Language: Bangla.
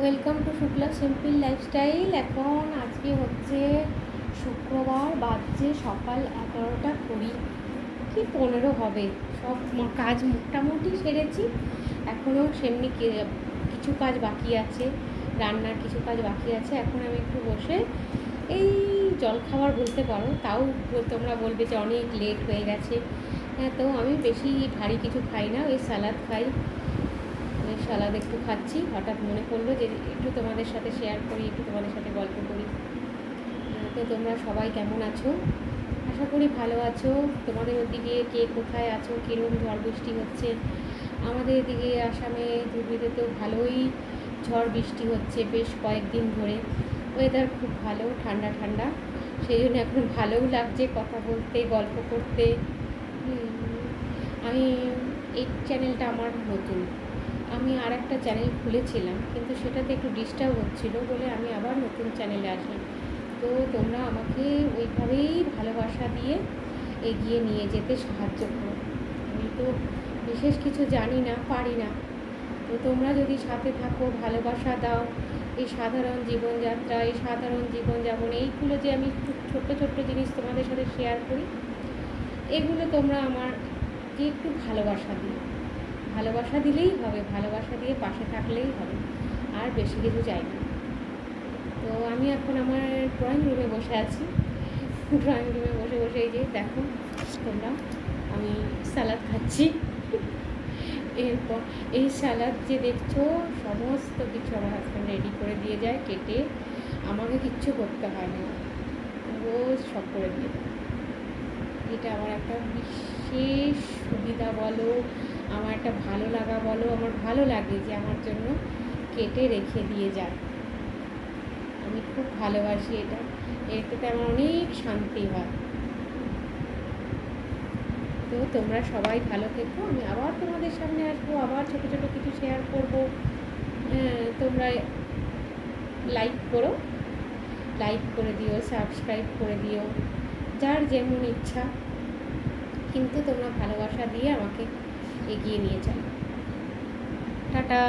Welcome to Shukla simple lifestyle. এখন আজকে হচ্ছে শুক্রবার, বাজছে সকাল 11টা 20 কি 15 হবে। সব কাজ মোটামুটি সেরেছি, এখনও সেমনি কিছু কাজ বাকি আছে, রান্নার কিছু কাজ বাকি আছে। এখন আমি একটু বসে এই জলখাবার বলতে পারো, তাও তোমরা বলবে যে অনেক লেট হয়ে গেছে। হ্যাঁ, তো আমি বেশি ভারী কিছু খাই না, ওই স্যালাড খাই। সালাদ একটু খাচ্ছি, হঠাৎ মনে পড়লো যে একটু তোমাদের সাথে শেয়ার করি, একটু তোমাদের সাথে গল্প করি। তো তোমরা সবাই কেমন আছো? আশা করি ভালো আছো। তোমাদের ওদিকে কে কোথায় আছো, কীরকম ঝড় বৃষ্টি হচ্ছে? আমাদের এদিকে আসামে ধুবড়িতে তো ভালোই ঝড় বৃষ্টি হচ্ছে বেশ কয়েকদিন ধরে। ওয়েদার খুব ভালো, ঠান্ডা ঠান্ডা, সেই জন্য এখন ভালোও লাগছে কথা বলতে, গল্প করতে। আমি এই চ্যানেলটা আমার নতুন, আমি আর একটা চ্যানেল খুলেছিলাম, কিন্তু সেটাতে একটু ডিস্টার্ব হচ্ছিলো বলে আমি আবার নতুন চ্যানেলে আসলাম। তো তোমরা আমাকে ওইভাবেই ভালোবাসা দিয়ে এগিয়ে নিয়ে যেতে সাহায্য করো। আমি তো বিশেষ কিছু জানি না, পারি না, তো তোমরা যদি সাথে থাকো, ভালোবাসা দাও, এই সাধারণ জীবনযাত্রা, এই সাধারণ জীবনযাপন, এইগুলো যে আমি ছোট্ট ছোট্ট জিনিস তোমাদের সাথে শেয়ার করি, এগুলো তোমরা আমাকে একটু ভালোবাসা দিও। ভালোবাসা দিলেই হবে, ভালোবাসা দিয়ে পাশে থাকলেই হবে, আর বেশি কিছু চাই না। তো আমি এখন আমার ড্রয়িং রুমে বসে আছি। ড্রয়িং রুমে বসে বসে এই যে দেখো তোমরা, আমি স্যালাড খাচ্ছি। এরপর এই স্যালাড যে দেখছো, সমস্ত কিছু আমার হাজব্যান্ড রেডি করে দিয়ে যায়, কেটে, আমাকে কিচ্ছু করতে হয় না, রোজ সব করে দিয়ে দেয়। এটা আমার একটা বিশেষ সুবিধা বলো, আমার একটা ভালো লাগা বলো, আমার ভালো লাগে যে আমার জন্য কেটে রেখে দিয়ে যায়। আমি খুব ভালোবাসি এটা, এটাতে আমার অনেক শান্তি হয়। তো তোমরা সবাই ভালো থেকো, আমি আবার তোমাদের সামনে আসবো, আবার ছোটো ছোটো কিছু শেয়ার করবো। তোমরা লাইক করো, লাইক করে দিও, সাবস্ক্রাইব করে দিও, যার যেমন ইচ্ছা, কিন্তু তোমরা ভালোবাসা দিয়ে আমাকে এগিয়ে নিয়ে চলো। টাটা।